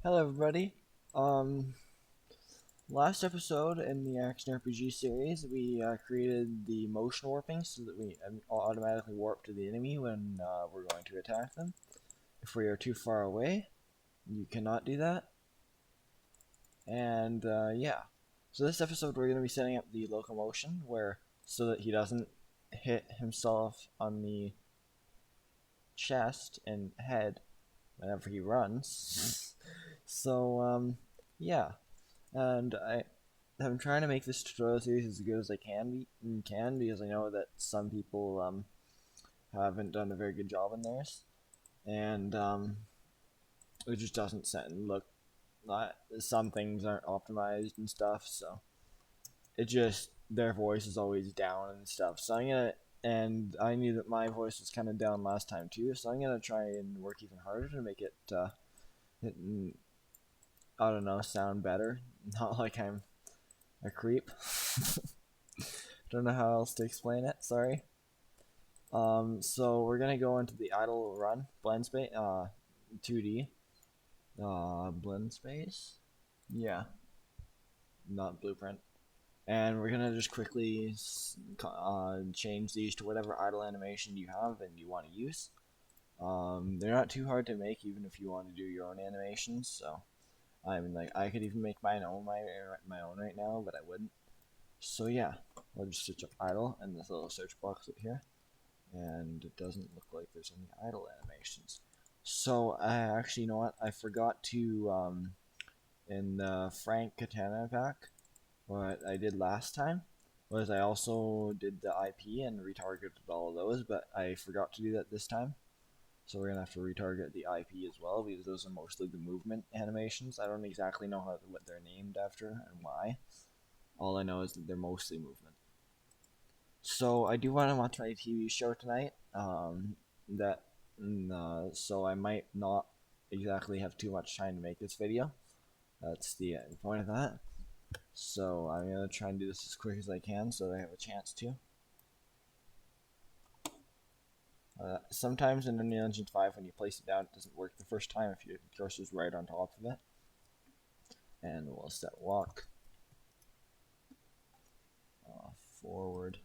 Hello, everybody. Um, Last episode in the action RPG series, we created the motion warping so that we automatically warp to the enemy when we're going to attack them. If we are too far away, you cannot do that. And yeah, so this episode we're going to be setting up the locomotion where so that he doesn't hit himself on the chest and head whenever he runs. Yeah. And I'm trying to make this tutorial series as good as I can because I know that some people haven't done a very good job in theirs, and it just doesn't look. Not some things aren't optimized and stuff, so it just their voice is always down and stuff. So I'm gonna and I knew that my voice was kind of down last time too, so I'm gonna try and work even harder to make it, I don't know, sound better. Not like I'm a creep. Don't know how else to explain it. Sorry. So we're gonna go into the idle run blend space, 2D, blend space. Yeah, not blueprint. And we're gonna just quickly change these to whatever idle animation you have and you want to use. They're not too hard to make, even if you want to do your own animations. So I mean, like I could even make my own right now, but I wouldn't. So yeah, I'll just search up idle in this little search box up here, and it doesn't look like there's any idle animations. So I actually, you know what? I forgot to in the Frank Katana pack. What I did last time was I also did the IP and retargeted all of those, but I forgot to do that this time. So we're gonna have to retarget the IP as well because those are mostly the movement animations. I don't exactly know what they're named after and why. All I know is that they're mostly movement. So I do want to watch my TV show tonight. That so I might not exactly have too much time to make this video. That's the point of that. So I'm gonna try and do this as quick as I can so that I have a chance to. Sometimes in Unreal Engine 5, when you place it down, it doesn't work the first time if your cursor's right on top of it. And we'll set walk forward.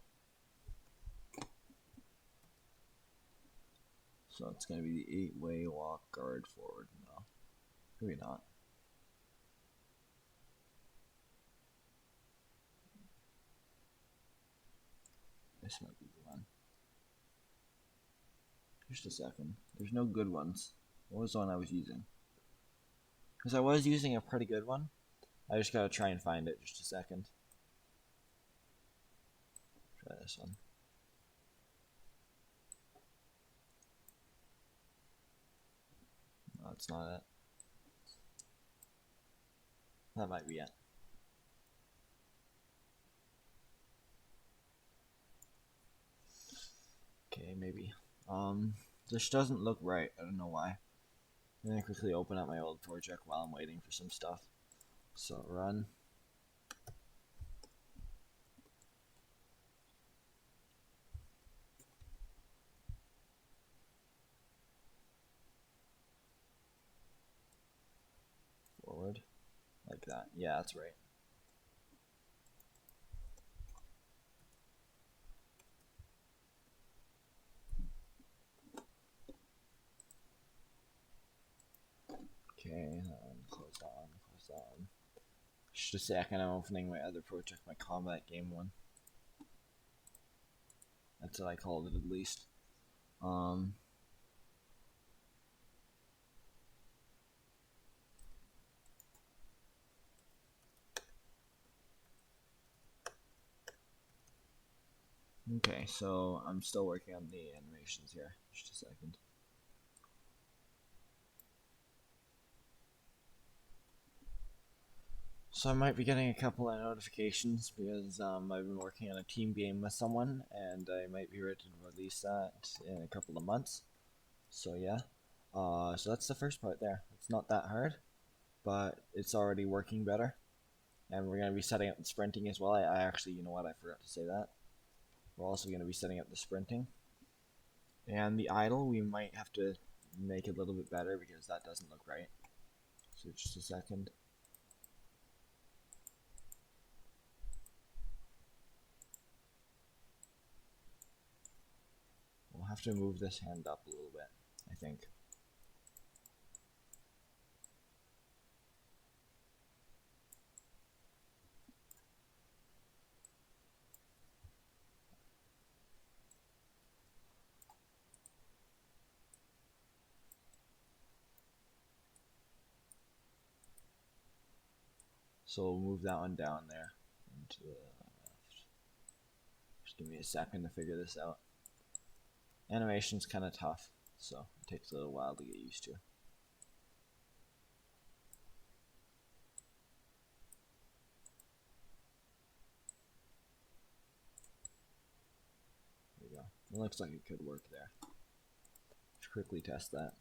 So it's going to be the 8-way walk guard forward. No, maybe not. This might be the one. Just a second. There's no good ones. What was the one I was using? Because I was using a pretty good one. I just gotta try and find it. Just a second. Try this one. No, that's not it. That might be it. Okay, maybe. This doesn't look right. I don't know why. I'm gonna quickly open up my old project while I'm waiting for some stuff. So run. Forward. Like that. Yeah, that's right. Okay, close that one, close that one. Just a second, I'm opening my other project, my combat game one. That's what I called it at least. Okay, so I'm still working on the animations here. Just a second. So I might be getting a couple of notifications because I've been working on a team game with someone, and I might be ready to release that in a couple of months. So yeah, so that's the first part there. It's not that hard, but it's already working better. And we're gonna be setting up the sprinting as well. I actually, you know what? I forgot to say that. We're also gonna be setting up the sprinting and the idle. We might have to make it a little bit better because that doesn't look right. So just a second. We'll have to move this hand up a little bit, I think. So we'll move that one down there into the left. Just give me a second to figure this out. Animation's kind of tough, so it takes a little while to get used to. There we go. It looks like it could work there. Let's quickly test that.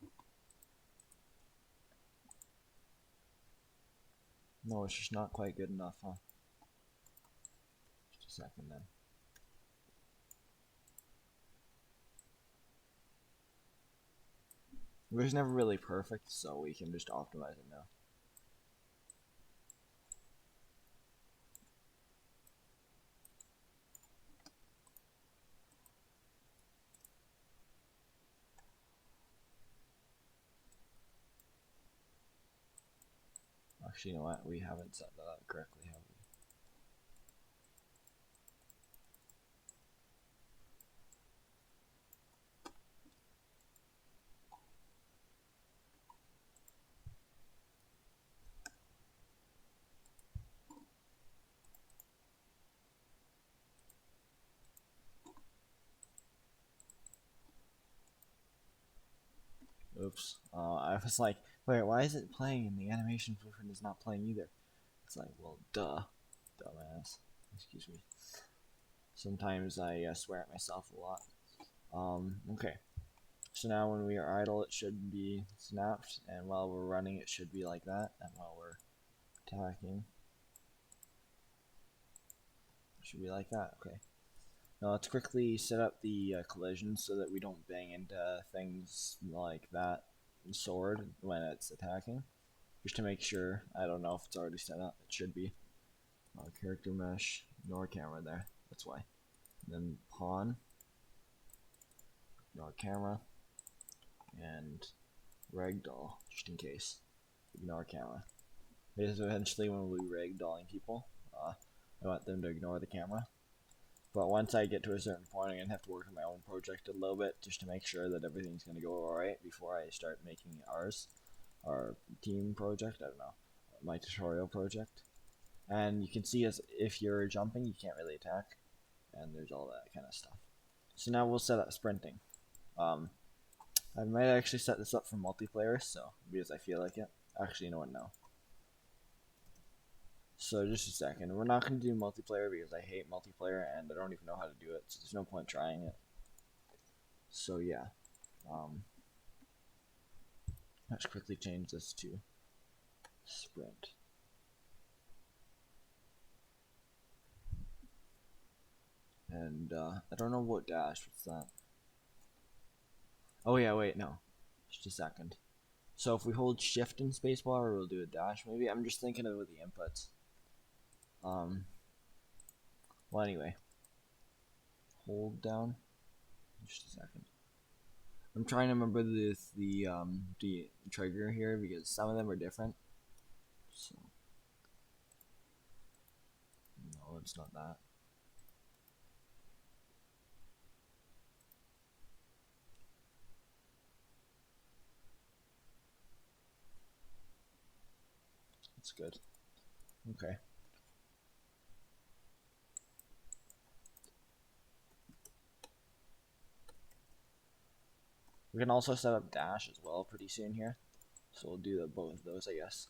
No, it's just not quite good enough, huh? Just a second then. It was never really perfect, so we can just optimize it now. Actually, you know what? We haven't set that up correctly, have we? Oops. I was like, wait, why is it playing and the animation blueprint is not playing either? It's like, well, duh. Dumbass. Excuse me. Sometimes I swear at myself a lot. Okay. So now when we are idle, it should be snapped, and while we're running, it should be like that, and while we're attacking, it should be like that. Okay. Now let's quickly set up the collision so that we don't bang into things like that sword when it's attacking. Just to make sure. I don't know if it's already set up. It should be. Character mesh, ignore camera there. That's why. And then pawn, ignore camera, and ragdoll, just in case. Ignore camera. Because eventually when we ragdolling people, I want them to ignore the camera. But once I get to a certain point, I'm going to have to work on my own project a little bit just to make sure that everything's going to go alright before I start making ours. Our team project, I don't know, my tutorial project. And you can see as if you're jumping, you can't really attack. And there's all that kind of stuff. So now we'll set up sprinting. I might actually set this up for multiplayer, so because I feel like it. Actually, you know what, no. So just a second. We're not going to do multiplayer because I hate multiplayer and I don't even know how to do it, so there's no point trying it. So yeah. Let's quickly change this to sprint. And I don't know what dash. What's that? Oh yeah, wait, no. Just a second. So if we hold shift and spacebar, we'll do a dash maybe. I'm just thinking of the inputs. Well, anyway. Hold down. Just a second. I'm trying to remember the trigger here because some of them are different. So no, it's not that. That's good. Okay. We can also set up dash as well pretty soon here. So we'll do both of those, I guess.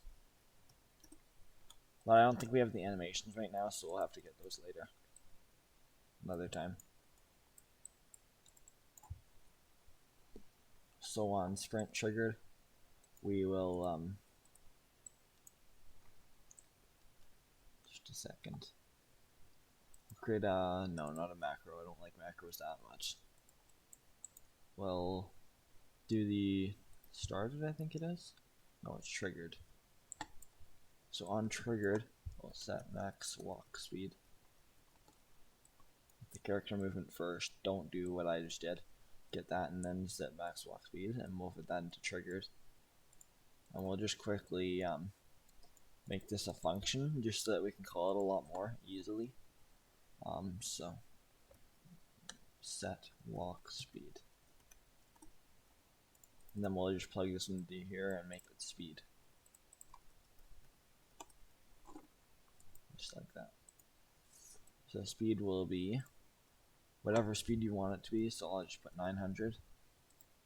But I don't think we have the animations right now, so we'll have to get those later. Another time. So on sprint triggered, we will just a second. Create a no, not a macro. I don't like macros that much. We'll do the started, I think it is. No, it's triggered. So on triggered, we'll set max walk speed. The character movement first. Don't do what I just did. Get that and then set max walk speed, and we'll put that into triggered. And we'll just quickly make this a function just so that we can call it a lot more easily. So set walk speed, and then we'll just plug this into here and make it speed, just like that. So speed will be whatever speed you want it to be, so I'll just put 900,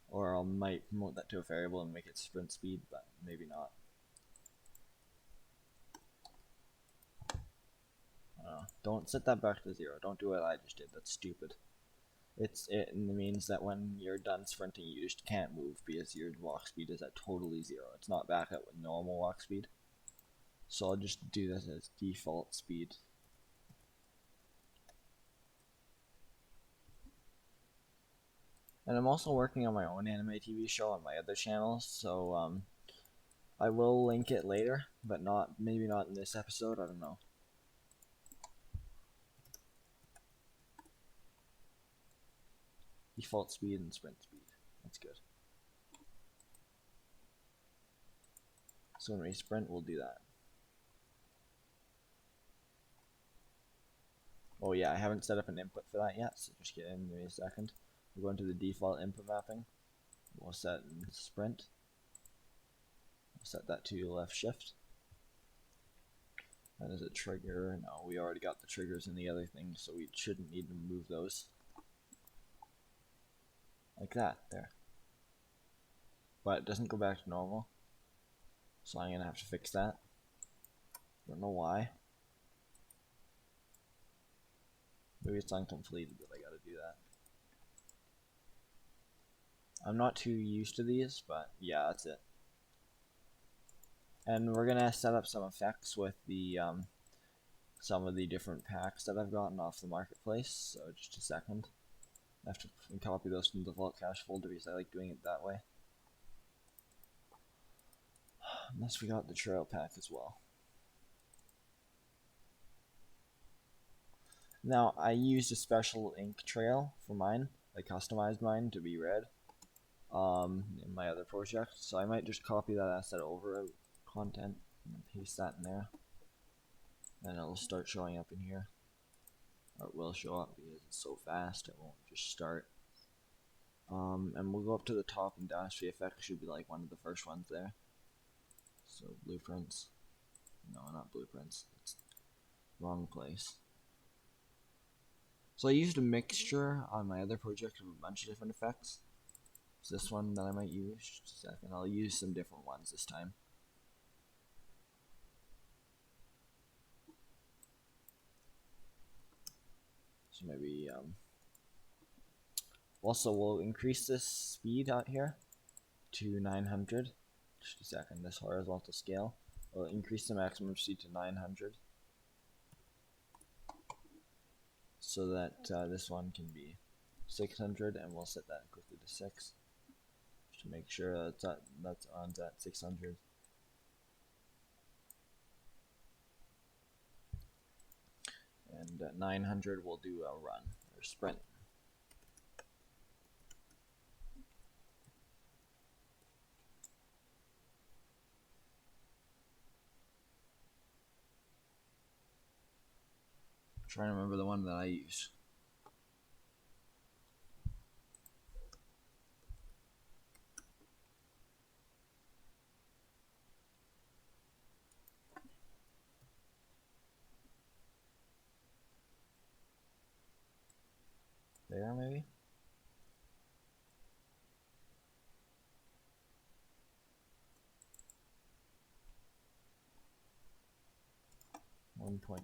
or I might promote that to a variable and make it sprint speed, but maybe not. Don't set that back to 0. Don't do what I just did. That's stupid. It means that when you're done sprinting, you just can't move because your walk speed is at totally 0. It's not back at normal walk speed. So I'll just do this as default speed. And I'm also working on my own anime TV show on my other channel, so I will link it later, but maybe not in this episode. I don't know. Default speed and sprint speed. That's good. So when we sprint, we'll do that. Oh yeah, I haven't set up an input for that yet, so just get in a second. We'll go into the default input mapping. We'll set sprint. We'll set that to left shift. That is a trigger. No, we already got the triggers in the other thing, so we shouldn't need to move those. Like that, there. But it doesn't go back to normal. So I'm gonna have to fix that. Don't know why. Maybe it's uncompleted that I gotta do that. I'm not too used to these, but yeah, that's it. And we're gonna set up some effects with the some of the different packs that I've gotten off the marketplace. So just a second. I have to copy those from the default cache folder because I like doing it that way. Unless we got the trail pack as well. Now I used a special ink trail for mine. I customized mine to be red in my other project, so I might just copy that asset over content and paste that in there, and it'll start showing up in here, or it will show up because it's so fast it won't just start. And we'll go up to the top, and Dynasty Effects should be like one of the first ones there. So blueprints, no, not blueprints, it's wrong place. So I used a mixture on my other project of a bunch of different effects. It's this one that I might use. Just a second, I'll use some different ones this time. So maybe also we'll increase this speed out here to 900. Just a second, this horizontal scale. We'll increase the maximum speed to 900. So that this one can be 600, and we'll set that quickly to 6 to make sure that's on at 600. And at 900 we'll do a run or sprint. I'm trying to remember the one that I used. There, maybe?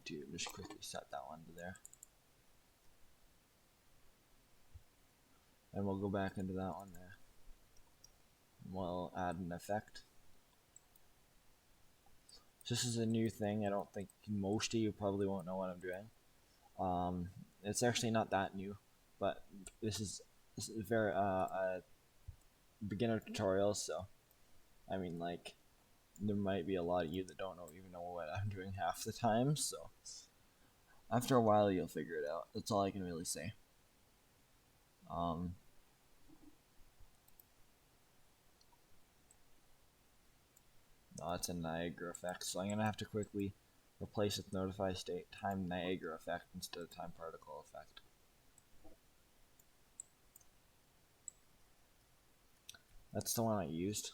.2, just quickly set that one to there. And we'll go back into that one there. And we'll add an effect. So this is a new thing. I don't think most of you probably won't know what I'm doing. It's actually not that new, but this is very a beginner tutorial, so I mean, like, there might be a lot of you that don't even know what I'm doing half the time, so after a while you'll figure it out. That's all I can really say. No, it's a Niagara effect, so I'm gonna have to quickly replace with notify state time Niagara effect instead of time particle effect. That's the one I used.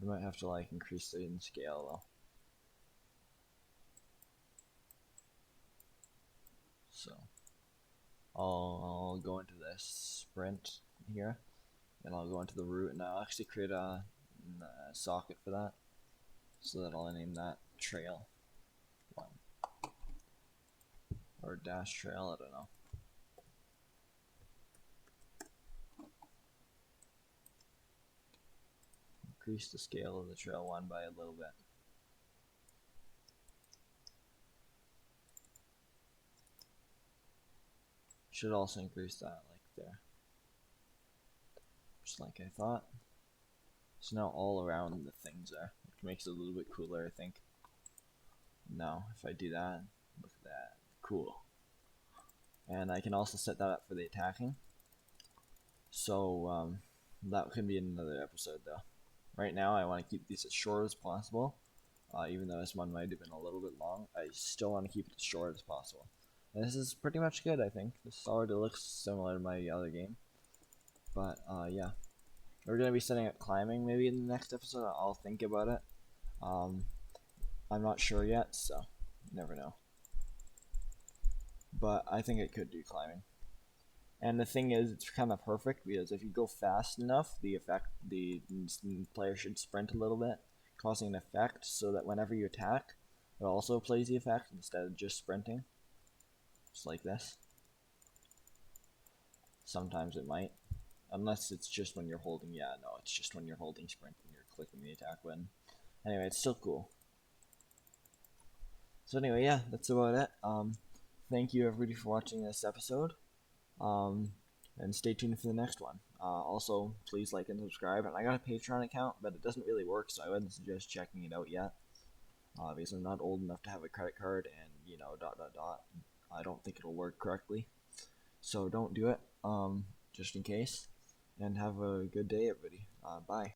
I might have to like increase it in scale though. So I'll go into this sprint here, and I'll go into the root, and I'll actually create a socket for that, so that I'll name that trail 1 or dash trail. I don't know. Increase the scale of the trail 1 by a little bit. Should also increase that like there, just like I thought. So now all around the things are, which makes it a little bit cooler, I think. Now if I do that, look at that, cool. And I can also set that up for the attacking. So that could be another episode though. Right now I want to keep these as short as possible. Even though this one might have been a little bit long, I still want to keep it as short as possible. And this is pretty much good, I think. This already looks similar to my other game. But yeah. We're going to be setting up climbing maybe in the next episode. I'll think about it. I'm not sure yet, so you never know. But I think it could do climbing. And the thing is, it's kind of perfect because if you go fast enough, the player should sprint a little bit, causing an effect so that whenever you attack, it also plays the effect instead of just sprinting. Just like this. Sometimes it might. Unless it's just when you're holding, yeah, no, it's just when you're holding sprint and you're clicking the attack button. Anyway, it's still cool. So anyway, yeah, that's about it. Thank you everybody for watching this episode. And stay tuned for the next one. Also, please like and subscribe. And I got a Patreon account, but it doesn't really work, so I wouldn't suggest checking it out yet. Because I'm not old enough to have a credit card and, you know, ... I don't think it'll work correctly. So don't do it, just in case. And have a good day, everybody. Bye.